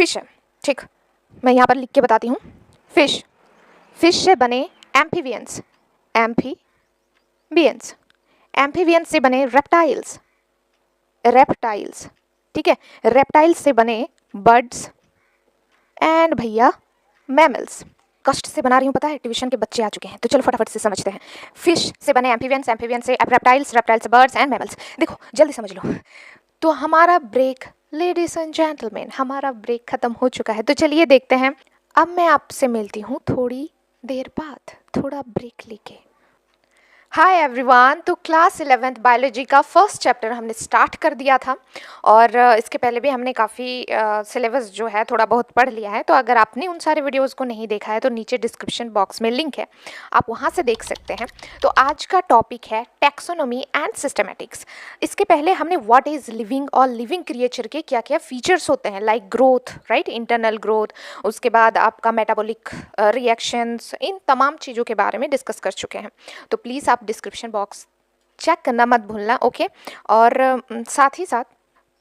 Fish है, ठीक। मैं यहाँ पर लिख के बताती हूँ। फिश, फिश से बने एम्फीबियंस, एम्फीबियंस, एम्फीबियंस से बने रेप्टाइल्स, रेप्टाइल्स, ठीक है। रेप्टाइल्स से बने बर्ड्स एंड भैया मैमल्स। कष्ट से बना रही हूँ, पता है, ट्यूशन के बच्चे आ चुके हैं, तो चलो फटाफट से समझते हैं। फिश से बने एम्फीबियंस, एम्फीबियंस से रेप्टाइल्स, रेप्टाइल्स से बर्ड्स एंड मैमल्स। देखो जल्दी समझ लो। तो हमारा ब्रेक, लेडीज एंड जेंटलमैन, हमारा ब्रेक खत्म हो चुका है, तो चलिए देखते हैं। अब मैं आपसे मिलती हूँ थोड़ी देर बाद, थोड़ा ब्रेक लेके। हाय एवरीवन, तो क्लास 11th बायोलॉजी का फर्स्ट चैप्टर हमने स्टार्ट कर दिया था और इसके पहले भी हमने काफ़ी सिलेबस जो है थोड़ा बहुत पढ़ लिया है। तो अगर आपने उन सारे वीडियोस को नहीं देखा है तो नीचे डिस्क्रिप्शन बॉक्स में लिंक है, आप वहां से देख सकते हैं। तो आज का टॉपिक है टैक्सोनॉमी एंड सिस्टमैटिक्स। इसके पहले हमने व्हाट इज़ लिविंग और लिविंग क्रिएचर के क्या क्या फीचर्स होते हैं, like growth, right, internal growth, उसके बाद आपका मेटाबॉलिक रिएक्शंस, इन तमाम चीज़ों के बारे में डिस्कस कर चुके हैं। तो प्लीज़ आप डिस्क्रिप्शन बॉक्स चेक करना मत भूलना, ओके। और साथ ही साथ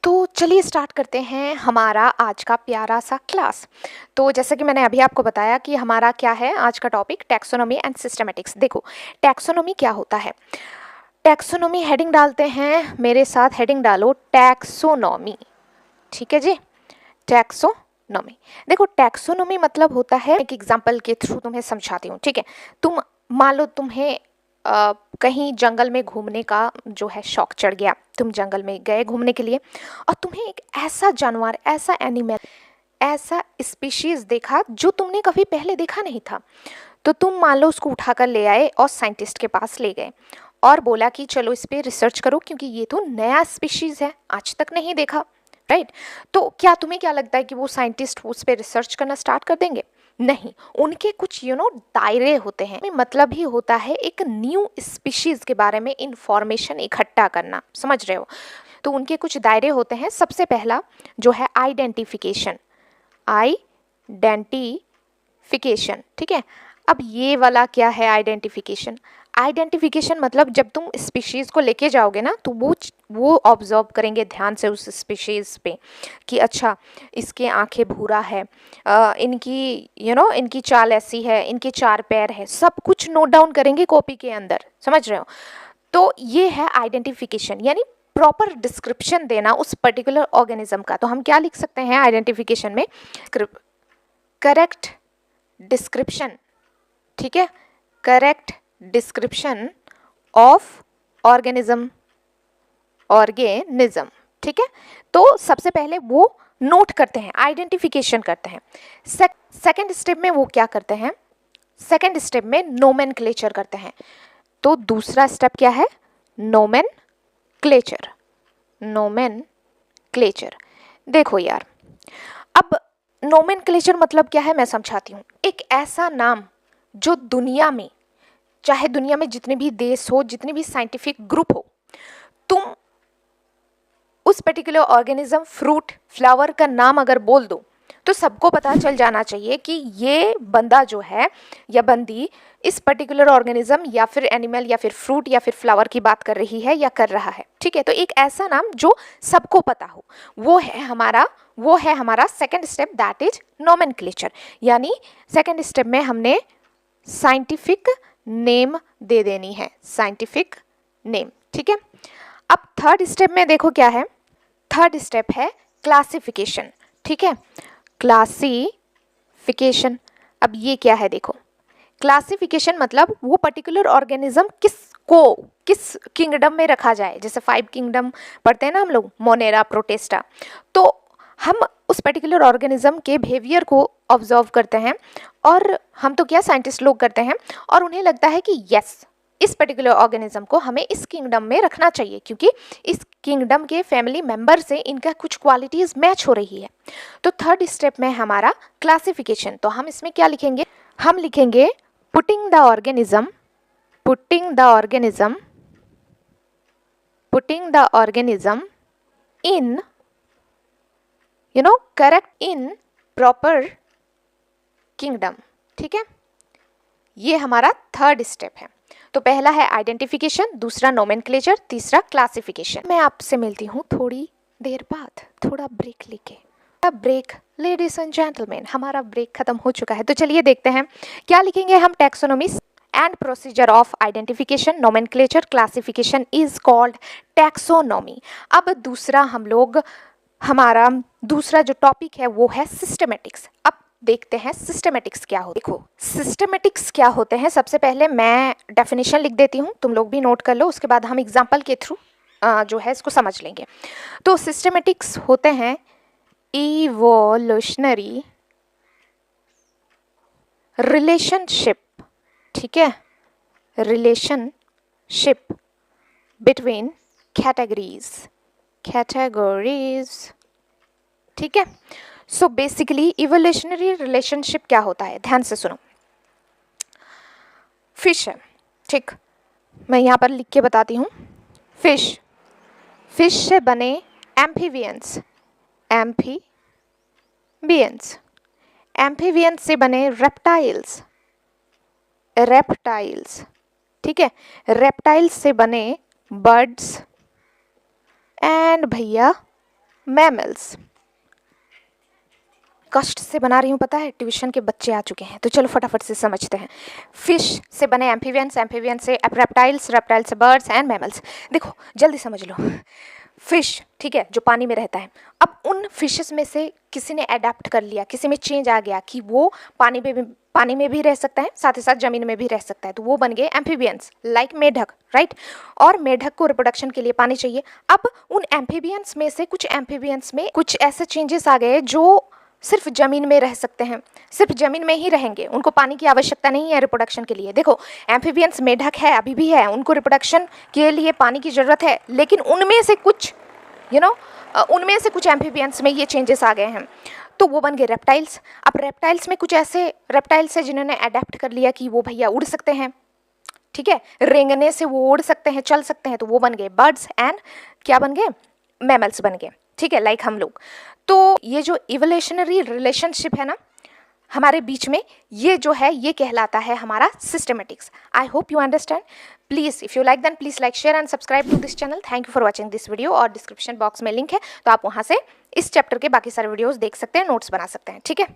तो चलिए स्टार्ट करते हैं हमारा आज का प्यारा सा क्लास। तो जैसे कि मैंने अभी आपको बताया कि हमारा क्या है आज का टॉपिक, टैक्सोनॉमी एंड सिस्टमैटिक्स। देखो टैक्सोनॉमी क्या होता है। टैक्सोनॉमी हेडिंग डालते हैं, मेरे साथ हेडिंग डालो, टैक्सोनॉमी, ठीक है जी, टैक्सोनॉमी। देखो टैक्सोनॉमी मतलब होता है, एक एग्जांपल के थ्रू तुम्हें समझाती हूँ, ठीक है। तुम मान लो तुम्हें कहीं जंगल में घूमने का जो है शौक चढ़ गया, तुम जंगल में गए घूमने के लिए और तुम्हें एक ऐसा जानवर, ऐसा एनिमल, ऐसा स्पीशीज देखा जो तुमने कभी पहले देखा नहीं था। तो तुम मान लो उसको उठाकर ले आए और साइंटिस्ट के पास ले गए और बोला कि चलो इस पर रिसर्च करो क्योंकि ये तो नया स्पीशीज है, आज तक नहीं देखा, राइट। तो क्या तुम्हें क्या लगता है कि वो साइंटिस्ट उस पर रिसर्च करना स्टार्ट कर देंगे? नहीं, उनके कुछ दायरे होते हैं। मतलब ही होता है एक न्यू स्पीशीज के बारे में इंफॉर्मेशन इकट्ठा करना, समझ रहे हो। तो उनके कुछ दायरे होते हैं। सबसे पहला जो है आइडेंटिफिकेशन, आइडेंटिफिकेशन, ठीक है। अब ये वाला क्या है आइडेंटिफिकेशन? आइडेंटिफिकेशन मतलब जब तुम स्पीशीज़ को लेके जाओगे ना तो वो ऑब्जर्व करेंगे ध्यान से उस स्पीशीज़ पे कि अच्छा इसके आंखें भूरा है, इनकी इनकी चाल ऐसी है, इनके 4 पैर है, सब कुछ नोट डाउन करेंगे कॉपी के अंदर, समझ रहे हो। तो ये है आइडेंटिफिकेशन, यानी प्रॉपर डिस्क्रिप्शन देना उस पर्टिकुलर ऑर्गेनिज्म का। तो हम क्या लिख सकते हैं आइडेंटिफिकेशन में? करेक्ट डिस्क्रिप्शन, ठीक है, करेक्ट डिस्क्रिप्शन ऑफ ऑर्गेनिज्म, ठीक है। तो सबसे पहले वो नोट करते हैं, आइडेंटिफिकेशन करते हैं। सेकंड स्टेप में वो क्या करते हैं? सेकंड स्टेप में नोमेनक्लेचर करते हैं। तो दूसरा स्टेप क्या है? Nomenclature, nomenclature. देखो यार, अब नोमेनक्लेचर मतलब क्या है मैं समझाती हूँ। एक ऐसा नाम जो दुनिया में, चाहे दुनिया में जितने भी देश हो, जितने भी साइंटिफिक ग्रुप हो, तुम उस पर्टिकुलर ऑर्गेनिज्म, फ्रूट, फ्लावर का नाम अगर बोल दो तो सबको पता चल जाना चाहिए कि ये बंदा जो है या बंदी इस पर्टिकुलर ऑर्गेनिज्म या फिर एनिमल या फिर फ्रूट या फिर फ्लावर की बात कर रही है या कर रहा है, ठीक है। तो एक ऐसा नाम जो सबको पता हो, वो है हमारा second step, that is nomenclature. यानी सेकंड स्टेप में हमने साइंटिफिक नेम दे देनी है, साइंटिफिक नेम, ठीक है। अब थर्ड स्टेप में देखो क्या है, थर्ड स्टेप है क्लासिफिकेशन, ठीक है, क्लासिफिकेशन। अब ये क्या है देखो, क्लासिफिकेशन मतलब वो पर्टिकुलर ऑर्गेनिज्म किस किंगडम में रखा जाए। जैसे 5 किंगडम पढ़ते हैं ना हम लोग, मोनेरा, प्रोटेस्टा, तो हम उस पर्टिकुलर ऑर्गेनिज्म के बिहेवियर को ऑब्जर्व करते हैं और हम तो क्या साइंटिस्ट लोग करते हैं और उन्हें लगता है कि यस इस पर्टिकुलर ऑर्गेनिज्म को हमें इस किंगडम में रखना चाहिए क्योंकि इस किंगडम के फैमिली मेंबर से इनका कुछ क्वालिटीज़ मैच हो रही है। तो थर्ड स्टेप में हमारा क्लासिफिकेशन। तो हम इसमें क्या लिखेंगे? हम लिखेंगे putting the organism in correct in proper kingdom, ठीक है। ये हमारा थर्ड स्टेप है। तो पहला है आइडेंटिफिकेशन, दूसरा नोमेनक्लेचर, तीसरा क्लासिफिकेशन। मैं आपसे मिलती हूँ थोड़ी देर बाद, थोड़ा ब्रेक लेके, ब्रेक लेडीज एंड जेंटलमैन, हमारा ब्रेक खत्म हो चुका है। तो चलिए देखते हैं क्या लिखेंगे हम। Taxonomy and procedure of identification nomenclature classification is called taxonomy. अब दूसरा हम लोग हमारा दूसरा जो टॉपिक है वो है सिस्टमेटिक्स। अब देखते हैं सिस्टमेटिक्स क्या हो। देखो सिस्टमेटिक्स क्या होते हैं, सबसे पहले मैं डेफिनेशन लिख देती हूँ, तुम लोग भी नोट कर लो, उसके बाद हम एग्जाम्पल के थ्रू जो है इसको समझ लेंगे। तो सिस्टमेटिक्स होते हैं इवोल्यूशनरी रिलेशनशिप, ठीक है, रिलेशनशिप बिटवीन कैटेगरीज, ठीक है। सो बेसिकली इवोल्यूशनरी रिलेशनशिप क्या होता है, ध्यान से सुनो। फिश है, ठीक, मैं यहाँ पर लिख के बताती हूँ। फिश से बने एम्फीबियंस से बने रेप्टाइल्स, ठीक है, रेप्टाइल्स से बने बर्ड्स एंड भैया मैमल्स। कष्ट से बना रही हूँ पता है, ट्यूशन के बच्चे आ चुके हैं, तो चलो फटाफट से समझते हैं। फिश से बने एम्फीबियंस से रेप्टाइल्स से बर्ड्स एंड मैमल्स। देखो जल्दी समझ लो, फिश, ठीक है, जो पानी में रहता है। अब उन फिशेस में से किसी ने अडेप्ट कर लिया, किसी में चेंज आ गया कि वो पानी में भी रह सकता है, साथ ही साथ जमीन में भी रह सकता है, तो वो बन गए एम्फीबियंस, लाइक मेढक, राइट। और मेढक को रिप्रोडक्शन के लिए पानी चाहिए। अब उन एम्फीबियंस में से कुछ एम्फीबियंस में कुछ ऐसे चेंजेस आ गए जो सिर्फ जमीन में रह सकते हैं, सिर्फ जमीन में ही रहेंगे, उनको पानी की आवश्यकता नहीं है रिप्रोडक्शन के लिए। देखो एम्फीबियंस मेढक है, अभी भी है, उनको रिप्रोडक्शन के लिए पानी की ज़रूरत है, लेकिन उनमें से कुछ उनमें से कुछ एम्फीबियंस में ये चेंजेस आ गए हैं, तो वो बन गए रेप्टाइल्स। अब रेप्टाइल्स में कुछ ऐसे रेप्टाइल्स है जिन्होंने अडेप्ट कर लिया कि वो भैया उड़ सकते हैं, ठीक है, रेंगने से वो उड़ सकते हैं, चल सकते हैं, तो वो बन गए बर्ड्स एंड क्या बन गए, मैमल्स बन गए, ठीक है, लाइक हम लोग। तो ये जो इवोल्यूशनरी रिलेशनशिप है ना हमारे बीच में, ये जो है ये कहलाता है हमारा systematics. I hope you understand. Please if you like then please like share and subscribe to this channel. Thank you for watching this video. और डिस्क्रिप्शन बॉक्स में लिंक है, तो आप वहाँ से इस चैप्टर के बाकी सारे वीडियोज़ देख सकते हैं, नोट्स बना सकते हैं, ठीक है।